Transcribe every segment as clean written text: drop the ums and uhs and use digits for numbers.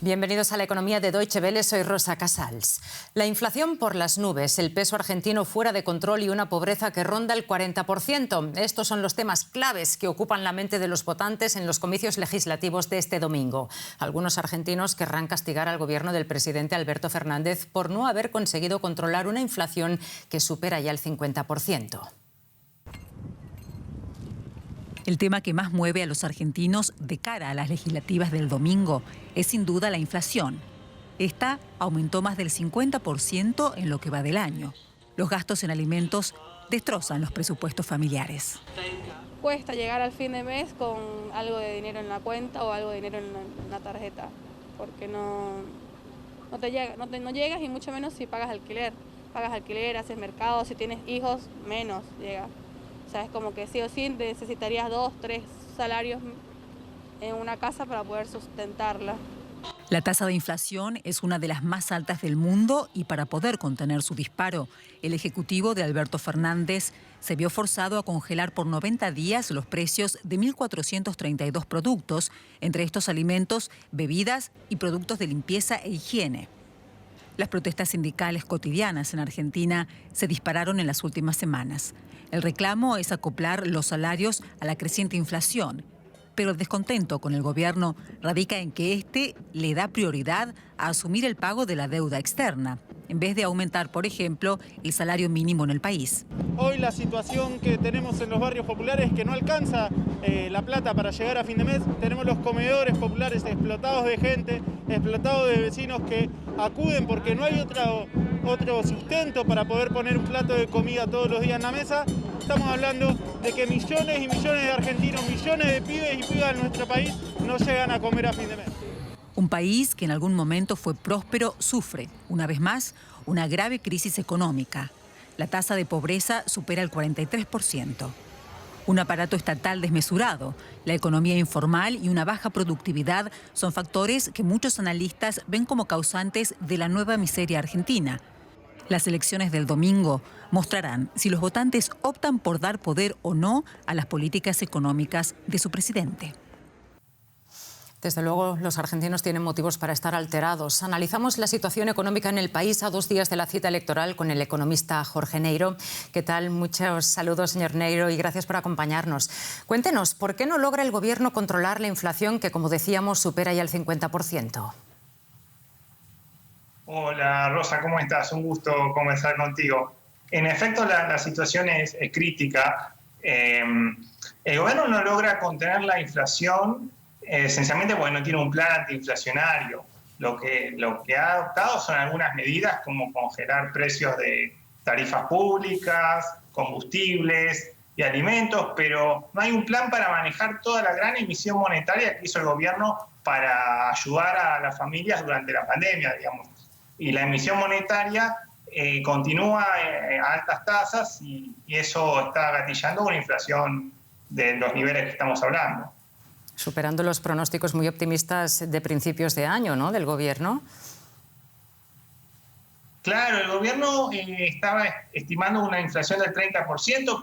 Bienvenidos a la economía de Deutsche Welle, soy Rosa Casals. La inflación por las nubes, el peso argentino fuera de control y una pobreza que ronda el 40%. Estos son los temas claves que ocupan la mente de los votantes en los comicios legislativos de este domingo. Algunos argentinos querrán castigar al gobierno del presidente Alberto Fernández por no haber conseguido controlar una inflación que supera ya el 50%. El tema que más mueve a los argentinos de cara a las legislativas del domingo es sin duda la inflación. Esta aumentó más del 50% en lo que va del año. Los gastos en alimentos destrozan los presupuestos familiares. Cuesta llegar al fin de mes con algo de dinero en la cuenta o algo de dinero en la tarjeta, porque no llegas y mucho menos si pagas alquiler. Pagas alquiler, haces mercado, si tienes hijos, menos llega. O sea, es como que sí o sí necesitarías 2, 3 salarios en una casa para poder sustentarla. La tasa de inflación es una de las más altas del mundo y para poder contener su disparo, el ejecutivo de Alberto Fernández se vio forzado a congelar por 90 días los precios de 1.432 productos, entre estos alimentos, bebidas y productos de limpieza e higiene. Las protestas sindicales cotidianas en Argentina se dispararon en las últimas semanas. El reclamo es acoplar los salarios a la creciente inflación, pero el descontento con el gobierno radica en que este le da prioridad a asumir el pago de la deuda externa, en vez de aumentar, por ejemplo, el salario mínimo en el país. Hoy la situación que tenemos en los barrios populares es que no alcanza la plata para llegar a fin de mes. Tenemos los comedores populares explotados de gente, explotados de vecinos que acuden porque no hay otro sustento para poder poner un plato de comida todos los días en la mesa. Estamos hablando de que millones y millones de argentinos, millones de pibes y pibas en nuestro país no llegan a comer a fin de mes. Un país que en algún momento fue próspero sufre, una vez más, una grave crisis económica. La tasa de pobreza supera el 43%. Un aparato estatal desmesurado, la economía informal y una baja productividad son factores que muchos analistas ven como causantes de la nueva miseria argentina. Las elecciones del domingo mostrarán si los votantes optan por dar poder o no a las políticas económicas de su presidente. Desde luego, los argentinos tienen motivos para estar alterados. Analizamos la situación económica en el país a 2 días de la cita electoral con el economista Jorge Neiro. ¿Qué tal? Muchos saludos, señor Neiro, y gracias por acompañarnos. Cuéntenos, ¿por qué no logra el gobierno controlar la inflación que, como decíamos, supera ya el 50%? Hola, Rosa, ¿cómo estás? Un gusto conversar contigo. En efecto, la situación es crítica. El gobierno no logra contener la inflación esencialmente porque no tiene un plan antiinflacionario. Lo que ha adoptado son algunas medidas como congelar precios de tarifas públicas, combustibles y alimentos, pero no hay un plan para manejar toda la gran emisión monetaria que hizo el gobierno para ayudar a las familias durante la pandemia, digamos. Y la emisión monetaria continúa a altas tasas y eso está gatillando una inflación de los niveles que estamos hablando. Superando los pronósticos muy optimistas de principios de año, ¿no?, del gobierno. Claro, el gobierno estaba estimando una inflación del 30%,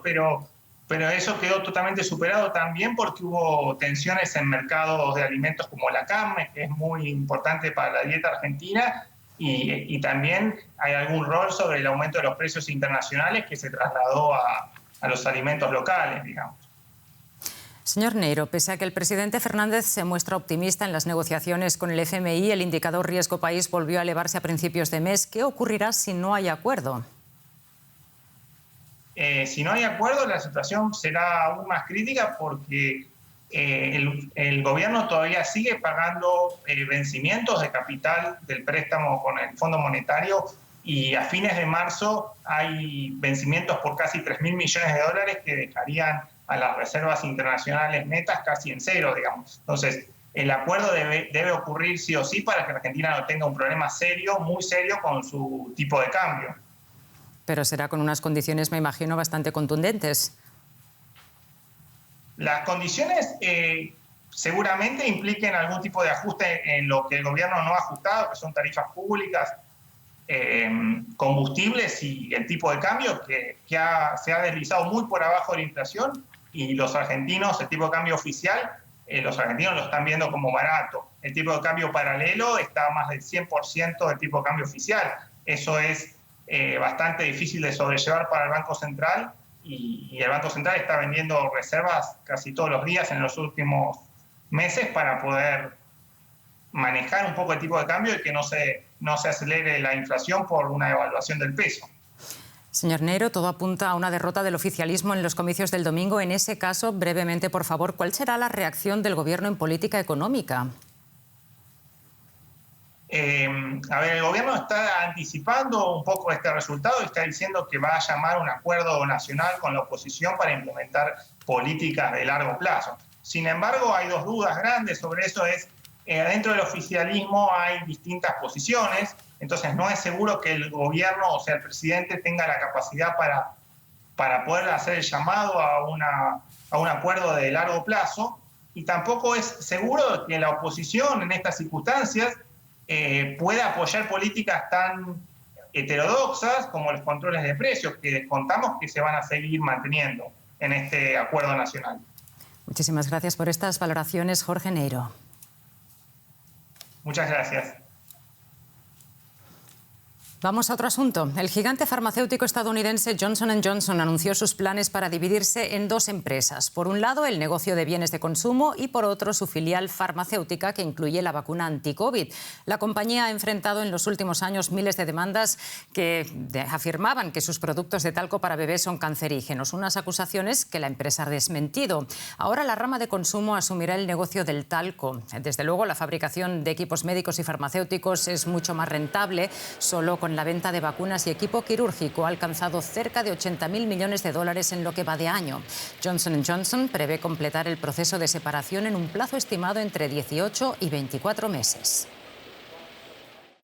pero eso quedó totalmente superado también porque hubo tensiones en mercados de alimentos como la carne, que es muy importante para la dieta argentina, y también hay algún rol sobre el aumento de los precios internacionales que se trasladó a los alimentos locales, digamos. Señor Neiro, pese a que el presidente Fernández se muestra optimista en las negociaciones con el FMI, el indicador riesgo país volvió a elevarse a principios de mes. ¿Qué ocurrirá si no hay acuerdo? Si no hay acuerdo, la situación será aún más crítica porque el gobierno todavía sigue pagando vencimientos de capital del préstamo con el Fondo Monetario y a fines de marzo hay vencimientos por casi 3.000 millones de dólares que dejarían a las reservas internacionales netas casi en cero, digamos. Entonces, el acuerdo debe ocurrir sí o sí para que Argentina no tenga un problema serio, muy serio, con su tipo de cambio. Pero será con unas condiciones, me imagino, bastante contundentes. Las condiciones seguramente impliquen algún tipo de ajuste en lo que el gobierno no ha ajustado, que son tarifas públicas, combustibles y el tipo de cambio que se ha deslizado muy por abajo de la inflación, y los argentinos, el tipo de cambio oficial, los argentinos lo están viendo como barato. El tipo de cambio paralelo está a más del 100% del tipo de cambio oficial. Eso es bastante difícil de sobrellevar para el Banco Central y el Banco Central está vendiendo reservas casi todos los días en los últimos meses para poder manejar un poco el tipo de cambio y que no se acelere la inflación por una devaluación del peso. Señor Nero, todo apunta a una derrota del oficialismo en los comicios del domingo. En ese caso, brevemente, por favor, ¿cuál será la reacción del Gobierno en política económica? El Gobierno está anticipando un poco este resultado y está diciendo que va a llamar a un acuerdo nacional con la oposición para implementar políticas de largo plazo. Sin embargo, hay dos dudas grandes sobre eso. Dentro del oficialismo hay distintas posiciones, entonces no es seguro que el gobierno, o sea, el presidente, tenga la capacidad para poder hacer el llamado a un acuerdo de largo plazo, y tampoco es seguro que la oposición en estas circunstancias pueda apoyar políticas tan heterodoxas como los controles de precios, que contamos que se van a seguir manteniendo en este acuerdo nacional. Muchísimas gracias por estas valoraciones, Jorge Nero. Muchas gracias. Vamos a otro asunto. El gigante farmacéutico estadounidense Johnson & Johnson anunció sus planes para dividirse en dos empresas. Por un lado, el negocio de bienes de consumo y por otro, su filial farmacéutica que incluye la vacuna anti-COVID. La compañía ha enfrentado en los últimos años miles de demandas que afirmaban que sus productos de talco para bebés son cancerígenos, unas acusaciones que la empresa ha desmentido. Ahora la rama de consumo asumirá el negocio del talco. Desde luego, la fabricación de equipos médicos y farmacéuticos es mucho más rentable. Solo con la venta de vacunas y equipo quirúrgico ha alcanzado cerca de 80.000 millones de dólares en lo que va de año. Johnson & Johnson prevé completar el proceso de separación en un plazo estimado entre 18 y 24 meses.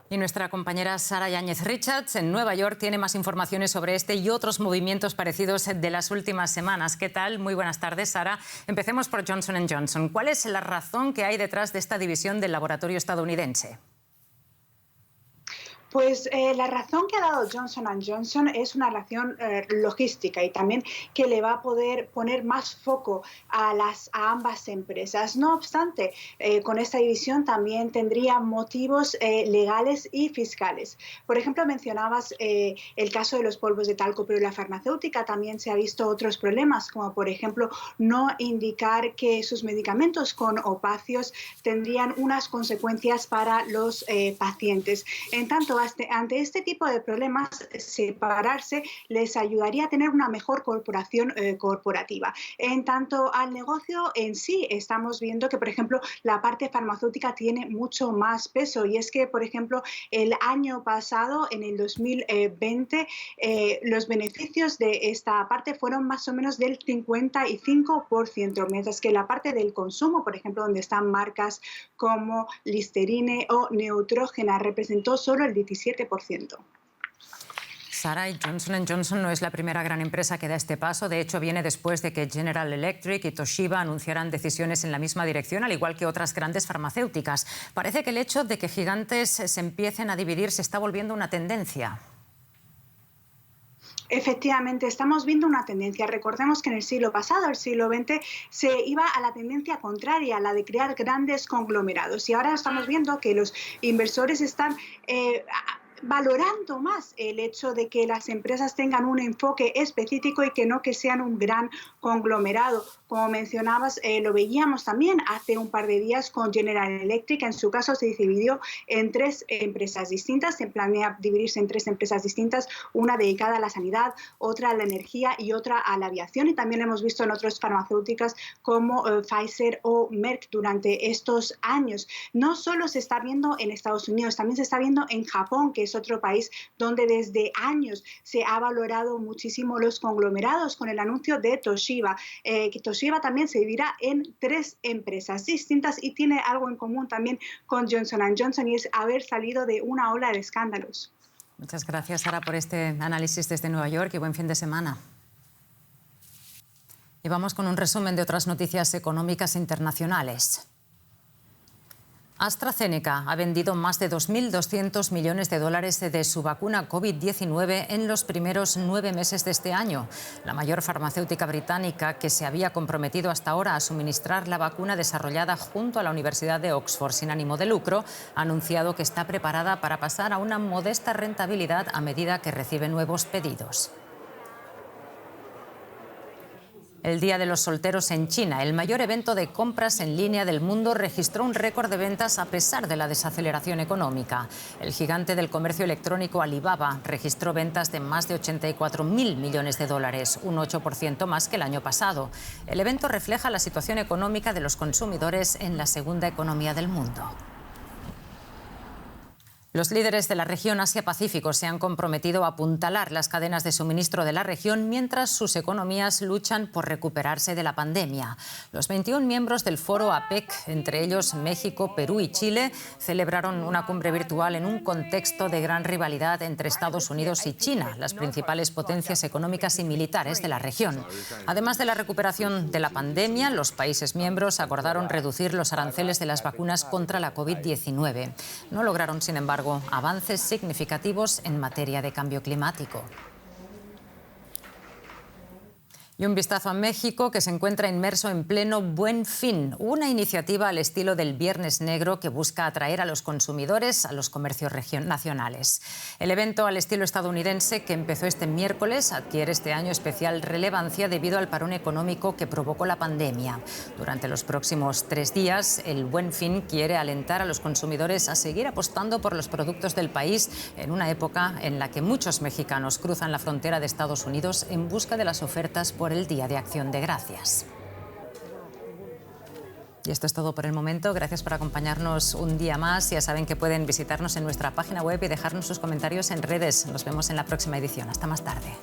Y nuestra compañera Sara Yáñez Richards en Nueva York tiene más informaciones sobre este y otros movimientos parecidos de las últimas semanas. ¿Qué tal? Muy buenas tardes, Sara. Empecemos por Johnson & Johnson. ¿Cuál es la razón que hay detrás de esta división del laboratorio estadounidense? Pues la razón que ha dado Johnson & Johnson es una razón logística y también que le va a poder poner más foco a ambas empresas. No obstante, con esta división también tendría motivos legales y fiscales. Por ejemplo, mencionabas el caso de los polvos de talco, pero en la farmacéutica también se ha visto otros problemas, como por ejemplo no indicar que sus medicamentos con opacios tendrían unas consecuencias para los pacientes. En tanto, ante este tipo de problemas, separarse les ayudaría a tener una mejor corporativa. En tanto al negocio en sí, estamos viendo que, por ejemplo, la parte farmacéutica tiene mucho más peso, y es que, por ejemplo, el año pasado, en el 2020, los beneficios de esta parte fueron más o menos del 55%, mientras que la parte del consumo, por ejemplo, donde están marcas como Listerine o Neutrogena, representó solo el 17%. Sara, Johnson & Johnson no es la primera gran empresa que da este paso. De hecho, viene después de que General Electric y Toshiba anunciaran decisiones en la misma dirección, al igual que otras grandes farmacéuticas. Parece que el hecho de que gigantes se empiecen a dividir se está volviendo una tendencia. Efectivamente, estamos viendo una tendencia. Recordemos que en el siglo pasado, el siglo XX, se iba a la tendencia contraria, a la de crear grandes conglomerados. Y ahora estamos viendo que los inversores están valorando más el hecho de que las empresas tengan un enfoque específico y que no que sean un gran conglomerado. Como mencionabas, lo veíamos también hace un par de días con General Electric. En su caso se dividió en tres empresas distintas, se planea dividirse en tres empresas distintas, una dedicada a la sanidad, otra a la energía y otra a la aviación. Y también lo hemos visto en otras farmacéuticas como Pfizer o Merck durante estos años. No solo se está viendo en Estados Unidos, también se está viendo en Japón, que es otro país donde desde años se ha valorado muchísimo los conglomerados, con el anuncio de Toshiba, que Toshiba también se dividirá en tres empresas distintas y tiene algo en común también con Johnson & Johnson, y es haber salido de una ola de escándalos. Muchas gracias, Sara, por este análisis desde Nueva York y buen fin de semana. Y vamos con un resumen de otras noticias económicas internacionales. AstraZeneca ha vendido más de 2.200 millones de dólares de su vacuna COVID-19 en los primeros 9 meses de este año. La mayor farmacéutica británica, que se había comprometido hasta ahora a suministrar la vacuna desarrollada junto a la Universidad de Oxford sin ánimo de lucro, ha anunciado que está preparada para pasar a una modesta rentabilidad a medida que recibe nuevos pedidos. El Día de los Solteros en China, el mayor evento de compras en línea del mundo, registró un récord de ventas a pesar de la desaceleración económica. El gigante del comercio electrónico Alibaba registró ventas de más de 84.000 millones de dólares, un 8% más que el año pasado. El evento refleja la situación económica de los consumidores en la segunda economía del mundo. Los líderes de la región Asia-Pacífico se han comprometido a apuntalar las cadenas de suministro de la región mientras sus economías luchan por recuperarse de la pandemia. Los 21 miembros del foro APEC, entre ellos México, Perú y Chile, celebraron una cumbre virtual en un contexto de gran rivalidad entre Estados Unidos y China, las principales potencias económicas y militares de la región. Además de la recuperación de la pandemia, los países miembros acordaron reducir los aranceles de las vacunas contra la COVID-19. No lograron, sin embargo, avances significativos en materia de cambio climático. Y un vistazo a México, que se encuentra inmerso en pleno Buen Fin, una iniciativa al estilo del Viernes Negro que busca atraer a los consumidores a los comercios nacionales. El evento al estilo estadounidense, que empezó este miércoles, adquiere este año especial relevancia debido al parón económico que provocó la pandemia. Durante los próximos 3 días, el Buen Fin quiere alentar a los consumidores a seguir apostando por los productos del país en una época en la que muchos mexicanos cruzan la frontera de Estados Unidos en busca de las ofertas por el Día de Acción de Gracias. Y esto es todo por el momento. Gracias por acompañarnos un día más. Ya saben que pueden visitarnos en nuestra página web y dejarnos sus comentarios en redes. Nos vemos en la próxima edición. Hasta más tarde.